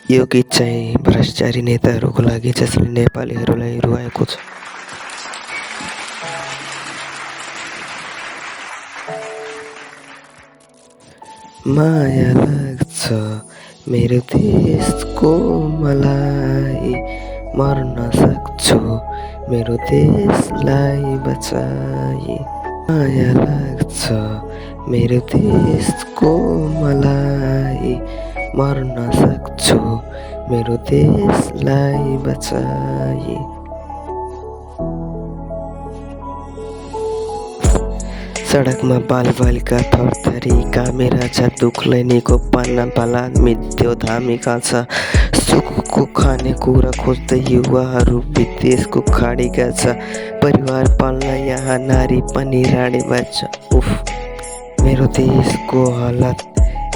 यो गीत चाहिँ भ्रष्टाचारी नेताहरूको लागि जसले नेपालीहरूलाई रुवाएको छ। माया लाग्छ मेरो देशको मलाई, मर्न सक्छु मेरो देशलाई बचाई। माया लाग्छ मेरो देशको मलाई, मर्न सक्छु मेरो देशलाई बचाई। सडकमा बालबालिका थरथरी कामेरा छ, दुखलाई निको पार्न बालादमी त्यो धामिका छ। सुखको खानेकुरा खोज्दै युवाहरू विदेशको खाडीका छ। परिवार पाल्न यहाँ नारी पनि राडी बन्छ। उफ, मेरो देशको हालत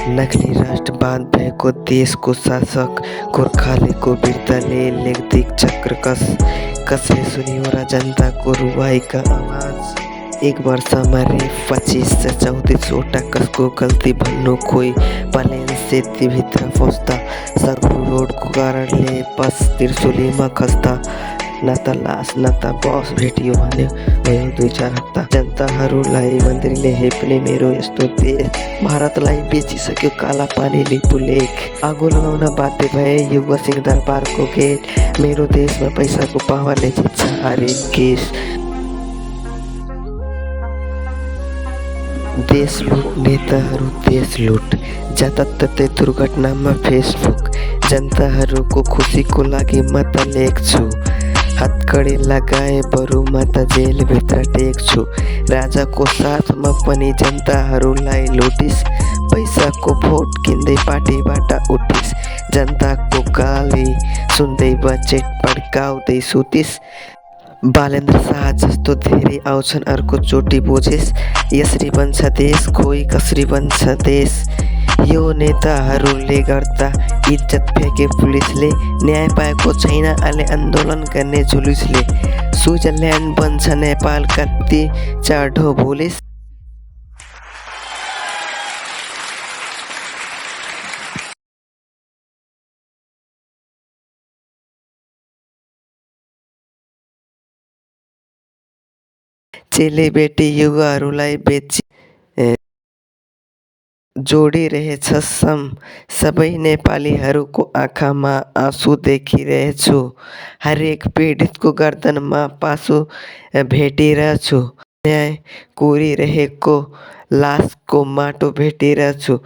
नक्ली राष्ट्रवाद भएको देशको शासक गोर्खालीको वीरताले लेख्दिक चक्र कसले सुन्यो र जनताको रुवाईका आवाज। एक वर्षमा रेप 2534 कसको गल्ती भन्नु खोइ, पलायन सेतीभित्र फस्दा सर्कु रोडको कारणले बस त्रिशुलीमा खस्दा। न त लास न त बस भेटियो भन्यो भयो 2-4 हप्ता। जनताहरूलाई मन्त्रीले हेप्ने मेरो यस्तो देश, भारतलाई बेचिसक्यो काला पानीले बुलेक। आगो लगाउन बाध्य भए युवा सिंह दरबारको गेट। मेरो देशमा पैसाको पावरले जित्छ हरेक केस। देश लुट नेताहरू देश लुट, जताततै दुर्घटनामा फेसबुक। जनताहरूको खुसीको लागि म त लेख्छु, हतकडी लगाए बरु म त जेलभित्र टेक्छु। राजाको साथमा पनि जनताहरूलाई लुटिस, पैसाको भोट किन्दै पार्टीबाट उठिस। जनताको गाली सुन्दै बजेट पड्काउँदै सुतिस। बालेन्द्र शाह जस्तो धेरै आउँछन् अर्को चोटि बुझिस। यसरी बन्छ देश खोइ कसरी बन्छ देश। यो नेताहरूले गर्दा इज्जत फ्याँके पुलिसले, न्याय पाएको छैन अहिले आन्दोलन गर्ने जुलुसले। स्विजरल्यान्ड बन्छ नेपाल कति चाँडो भुलिस। चेलीबेटी युवाहरूलाई बेची जोडिरहेछ सम। सबै नेपालीहरूको आँखामा आँसु देखिरहेछु। हरेक पीडितको गर्दनमा पासो भेटिरहेछु। न्याय कोरिरहेको लासको माटो भेटिरहेछु।